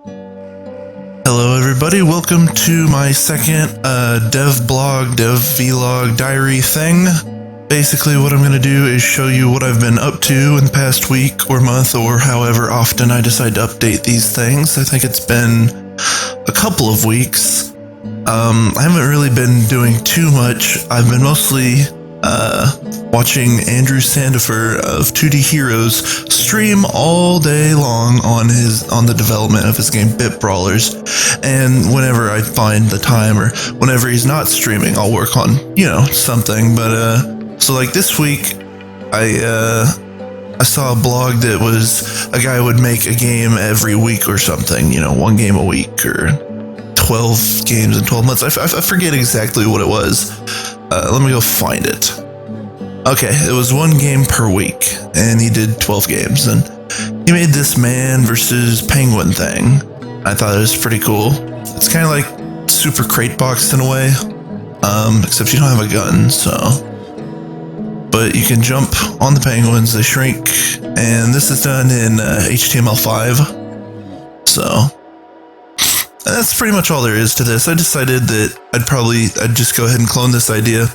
Hello everybody, welcome to my second dev blog, dev vlog diary thing. Basically what I'm going to do is show you what I've been up to in the past week or month or however often I decide to update these things. I think it's been a couple of weeks. I haven't really been doing too much. I've been mostly watching Andrew Sandifer of 2D Heroes stream all day long on the development of his game Bit Brawlers, and whenever I find the time or whenever he's not streaming, I'll work on something. But so like this week, I saw a blog that was a guy would make a game every week or something, one game a week or 12 games in 12 months. I forget exactly what it was. Let me go find it. Okay, it was one game per week, and he did 12 games, and he made this man versus penguin thing. I thought it was pretty cool. It's kind of like Super Crate Box in a way, except you don't have a gun, so. But you can jump on the penguins, they shrink, and this is done in HTML5, so. That's pretty much all there is to this. I decided that I'd just go ahead and clone this idea.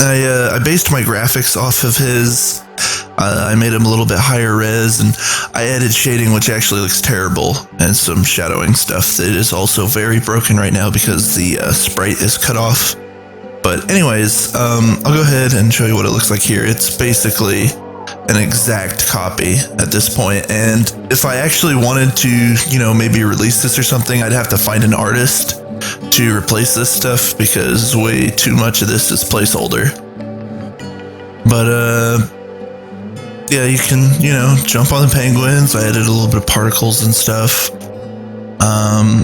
I based my graphics off of his. I made him a little bit higher res, and I added shading, which actually looks terrible, and some shadowing stuff that is also very broken right now because the sprite is cut off. But anyways, I'll go ahead and show you what it looks like here. It's basically an exact copy at this point, and if I actually wanted to, maybe release this or something, I'd have to find an artist to replace this stuff because way too much of this is placeholder. But yeah, you can, jump on the penguins. I added a little bit of particles and stuff.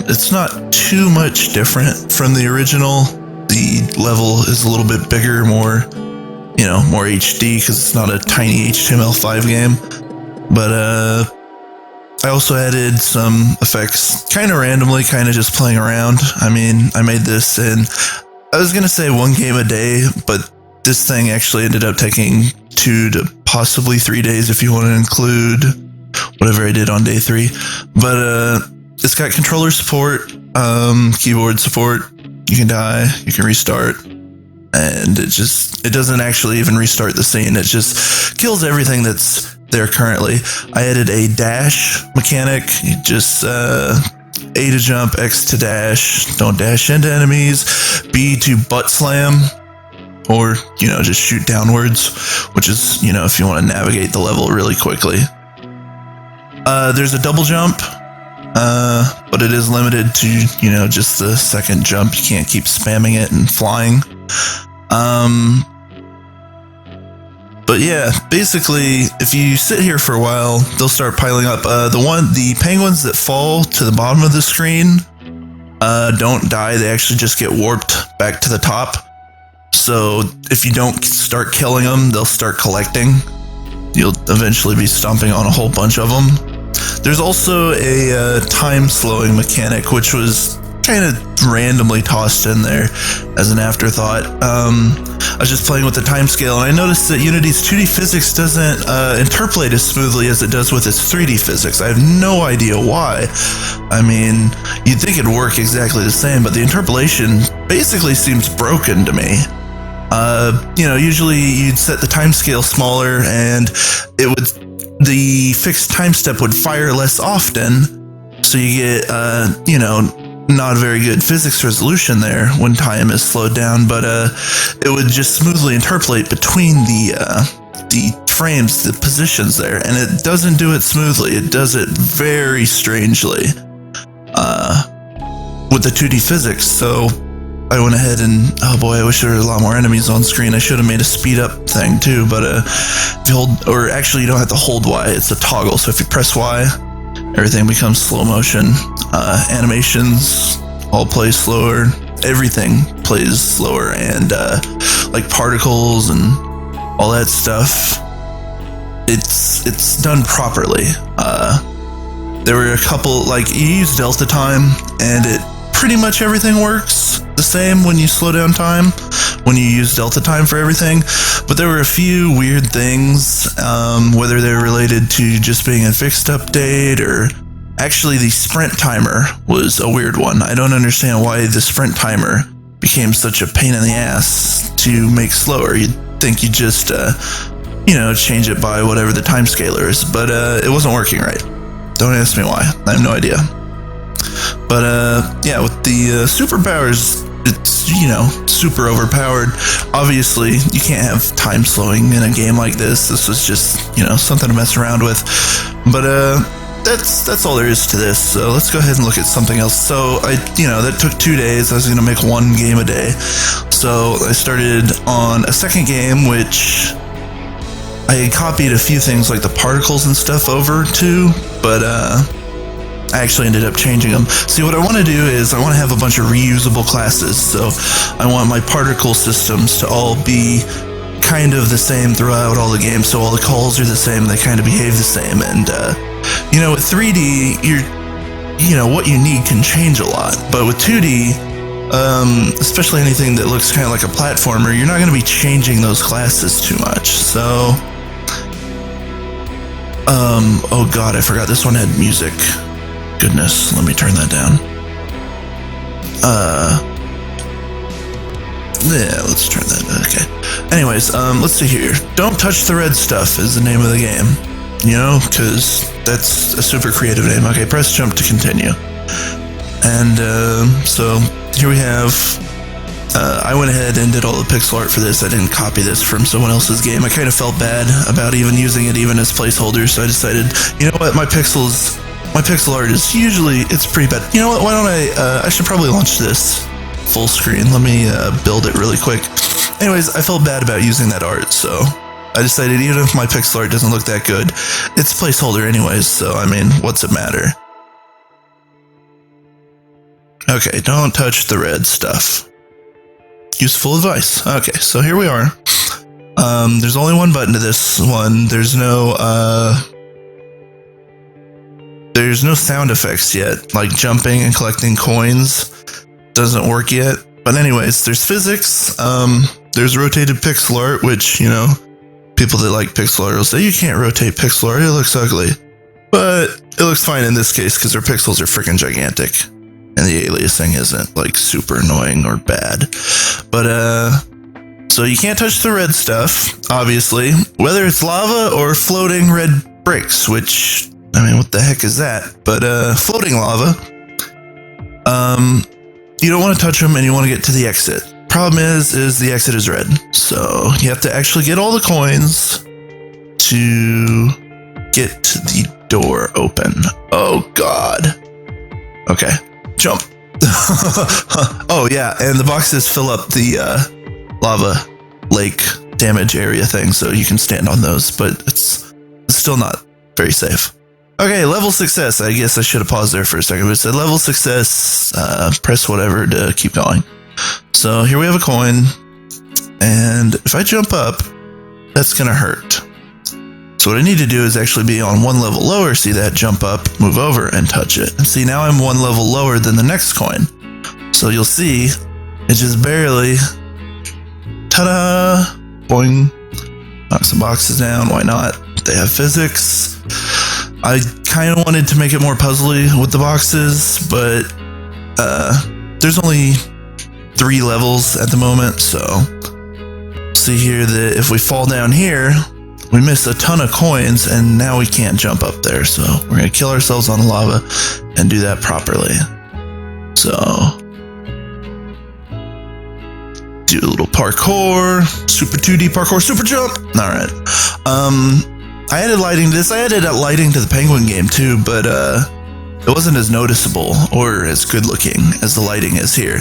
It's not too much different from the original. The level is a little bit bigger, more HD because it's not a tiny HTML5 game. But I also added some effects kind of randomly, kind of just playing around. I mean, I made this in, I was going to say 1 game a day, but this thing actually ended up taking 2 to possibly 3 days if you want to include whatever I did on day 3. But it's got controller support, keyboard support. You can die, you can restart, and it doesn't actually even restart the scene. It just kills everything that's there currently. I added a dash mechanic. You just A to jump, X to dash. Don't dash into enemies. B to butt slam, or just shoot downwards, which is if you want to navigate the level really quickly. There's a double jump, but it is limited to just the second jump. You can't keep spamming it and flying. But yeah, basically, if you sit here for a while, they'll start piling up. The penguins that fall to the bottom of the screen don't die. They actually just get warped back to the top. So if you don't start killing them, they'll start collecting. You'll eventually be stomping on a whole bunch of them. There's also a time slowing mechanic, which was kind of randomly tossed in there as an afterthought. I was just playing with the time scale, and I noticed that Unity's 2D physics doesn't interpolate as smoothly as it does with its 3D physics. I have no idea why. I mean, you'd think it'd work exactly the same, but the interpolation basically seems broken to me. Usually you'd set the time scale smaller, and the fixed time step would fire less often, so you get not a very good physics resolution there when time is slowed down, but it would just smoothly interpolate between the frames, the positions there, and it doesn't do it smoothly. It does it very strangely with the 2D physics. So I went ahead and, oh boy, I wish there were a lot more enemies on screen. I should have made a speed up thing too, but if you hold, or actually you don't have to hold Y, it's a toggle. So if you press Y, everything becomes slow motion. Animations all play slower. Everything plays slower, and like particles and all that stuff. It's done properly. There were a couple, like you use delta time, and it pretty much everything works the same when you slow down time, when you use delta time for everything. But there were a few weird things, whether they're related to just being a fixed update or Actually, the sprint timer was a weird one. I don't understand why the sprint timer became such a pain in the ass to make slower. You'd think you just, change it by whatever the time scaler is, but it wasn't working right. Don't ask me why. I have no idea. But yeah, with the superpowers, it's, super overpowered. Obviously, you can't have time slowing in a game like this. This was just, something to mess around with. But that's all there is to this. So let's go ahead and look at something else. So that took 2 days. I was going to make 1 game a day. So I started on a second game, which I had copied a few things like the particles and stuff over to, but I actually ended up changing them. See, what I want to do is I want to have a bunch of reusable classes. So I want my particle systems to all be kind of the same throughout all the games. So all the calls are the same. They kind of behave the same. And, with 3D, what you need can change a lot. But with 2D, especially anything that looks kind of like a platformer, you're not going to be changing those classes too much. So, oh god, I forgot this one had music. Goodness, let me turn that down. Yeah, let's turn that, okay. Anyways, let's see here. Don't touch the red stuff is the name of the game. Because that's a super creative name. Okay, press jump to continue. And, so, here we have, I went ahead and did all the pixel art for this. I didn't copy this from someone else's game. I kind of felt bad about even using it even as placeholders, so I decided, you know what, my pixel art is usually, it's pretty bad. You know what, why don't I should probably launch this full screen. Let me build it really quick. Anyways, I felt bad about using that art, so I decided even if my pixel art doesn't look that good, it's placeholder anyways, so I mean, what's it matter? Okay, don't touch the red stuff. Useful advice. Okay, so here we are. There's only one button to this one. There's no sound effects yet, like jumping and collecting coins doesn't work yet. But anyways, there's physics. There's rotated pixel art, which, people that like pixel art will say, you can't rotate pixel art, it looks ugly. But it looks fine in this case because their pixels are freaking gigantic. And the aliasing isn't like super annoying or bad. But so you can't touch the red stuff, obviously, whether it's lava or floating red bricks, which, I mean, what the heck is that? But floating lava, you don't want to touch them and you want to get to the exit. Problem is the exit is red. So you have to actually get all the coins to get the door open. Oh god. Okay. Jump. Oh yeah, and the boxes fill up the lava lake damage area thing, so you can stand on those, but it's still not very safe. Okay, level success. I guess I should have paused there for a second, but it said level success, press whatever to keep going. So here we have a coin, and if I jump up, that's gonna hurt. So what I need to do is actually be on one level lower, see that, jump up, move over, and touch it. And see, now I'm one level lower than the next coin. So you'll see, it just barely, ta-da, boing, knock some boxes down, why not? They have physics. I kind of wanted to make it more puzzly with the boxes, but there's only 3 levels at the moment, so see here that if we fall down here, we miss a ton of coins, and now we can't jump up there, so we're going to kill ourselves on the lava and do that properly. So, do a little parkour, super 2D parkour, super jump! Alright. I added lighting to this. I added lighting to the Penguin game too, but it wasn't as noticeable or as good looking as the lighting is here.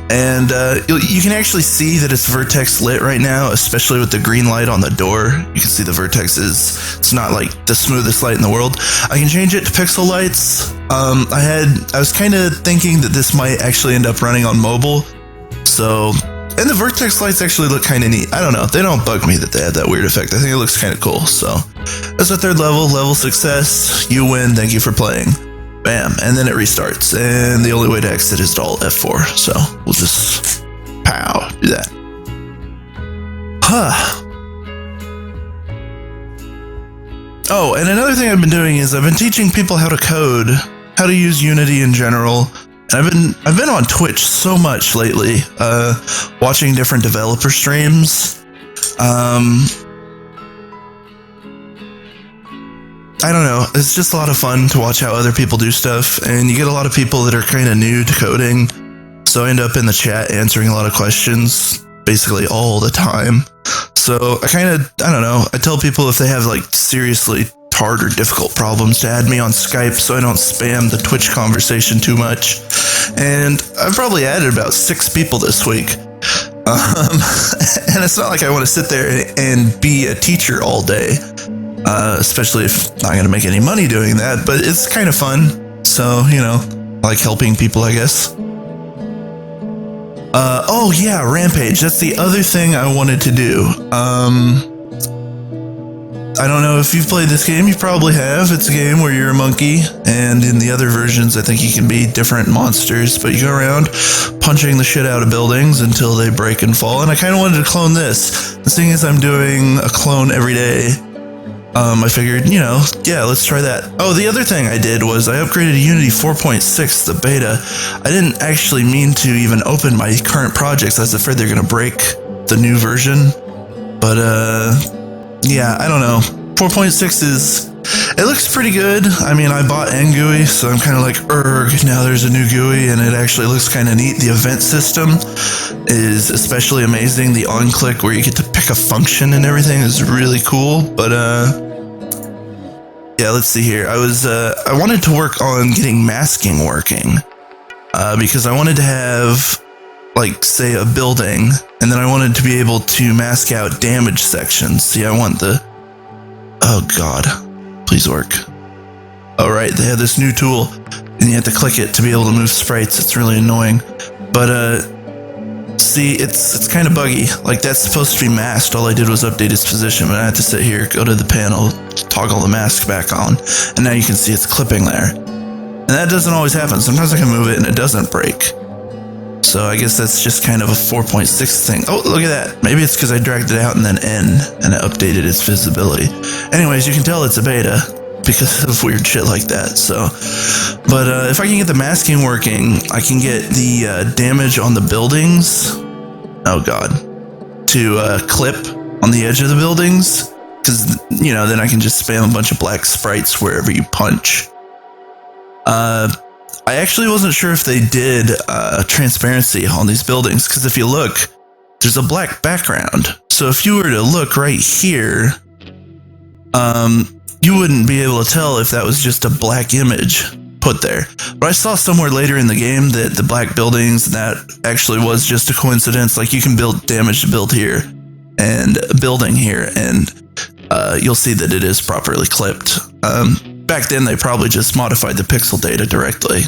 And you can actually see that it's vertex lit right now, especially with the green light on the door. You can see the vertex it's not like the smoothest light in the world. I can change it to pixel lights. I was kind of thinking that this might actually end up running on mobile. So, and the vertex lights actually look kind of neat. I don't know. They don't bug me that they have that weird effect. I think it looks kind of cool. So that's the 3rd level success. You win. Thank you for playing. Bam, and then it restarts, and the only way to exit is to alt F4, so we'll just, pow, do that. Oh, and another thing I've been doing is I've been teaching people how to code how to use Unity in general. And I've been on Twitch so much lately, watching different developer streams. I don't know. It's just a lot of fun to watch how other people do stuff, and you get a lot of people that are kind of new to coding. So I end up in the chat answering a lot of questions basically all the time. So I don't know. I tell people if they have like seriously hard or difficult problems to add me on Skype so I don't spam the Twitch conversation too much. And I've probably added about 6 people this week. And it's not like I want to sit there and be a teacher all day, especially if I'm not going to make any money doing that, but it's kind of fun. So, you know, I like helping people, I guess. Oh yeah, Rampage. That's the other thing I wanted to do. I don't know if you've played this game. You probably have. It's a game where you're a monkey, and in the other versions, I think you can be different monsters, but you go around punching the shit out of buildings until they break and fall, and I kind of wanted to clone this. The thing is, I'm doing a clone every day. I figured, you know, yeah, let's try that. Oh, the other thing I did was I upgraded Unity 4.6, the beta. I didn't actually mean to even open my current projects. I was afraid they're going to break the new version. But, yeah, I don't know. 4.6 it looks pretty good. I mean, I bought NGUI, so I'm kind of like, now there's a new GUI, and it actually looks kind of neat. The event system is especially amazing. The on-click where you get to pick a function and everything is really cool. But, yeah, let's see here. I wanted to work on getting masking working, because I wanted to have, like, say, a building, and then I wanted to be able to mask out damage sections. See, I want the... Oh, God. Please work. Oh, right, they have this new tool, and you have to click it to be able to move sprites. It's really annoying. But, see, it's kind of buggy. Like, that's supposed to be masked. All I did was update its position, but I had to sit here, go to the panel, toggle the mask back on, and now you can see it's clipping there. And that doesn't always happen. Sometimes I can move it and it doesn't break. So I guess that's just kind of a 4.6 thing. Oh, look at that. Maybe it's because I dragged it out and then N, and I updated its visibility. Anyways, you can tell it's a beta because of weird shit like that. So, but if I can get the masking working, I can get the damage on the buildings. Oh God, to clip on the edge of the buildings, because you know then I can just spam a bunch of black sprites wherever you punch. I actually wasn't sure if they did transparency on these buildings, because if you look, there's a black background. So if you were to look right here, you wouldn't be able to tell if that was just a black image put there. But I saw somewhere later in the game that the black buildings, that actually was just a coincidence. Like you can build damage to build here and a building here, and you'll see that it is properly clipped. Back then, they probably just modified the pixel data directly.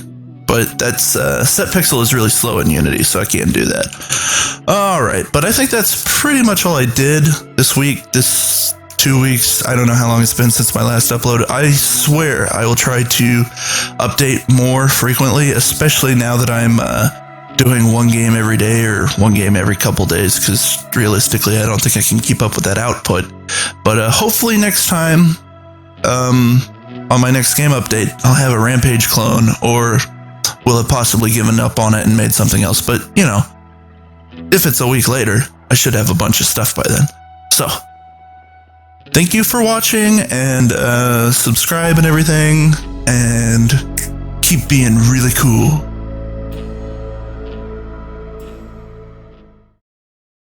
But that's set pixel is really slow in Unity, so I can't do that. All right, but I think that's pretty much all I did this week, this 2 weeks. I don't know how long it's been since my last upload. I swear I will try to update more frequently, especially now that I'm doing one game every day or one game every couple days, because realistically, I don't think I can keep up with that output. But hopefully next time, on my next game update, I'll have a Rampage clone, or will have possibly given up on it and made something else. But, you know, if it's a week later, I should have a bunch of stuff by then. So, thank you for watching, and subscribe and everything, and keep being really cool.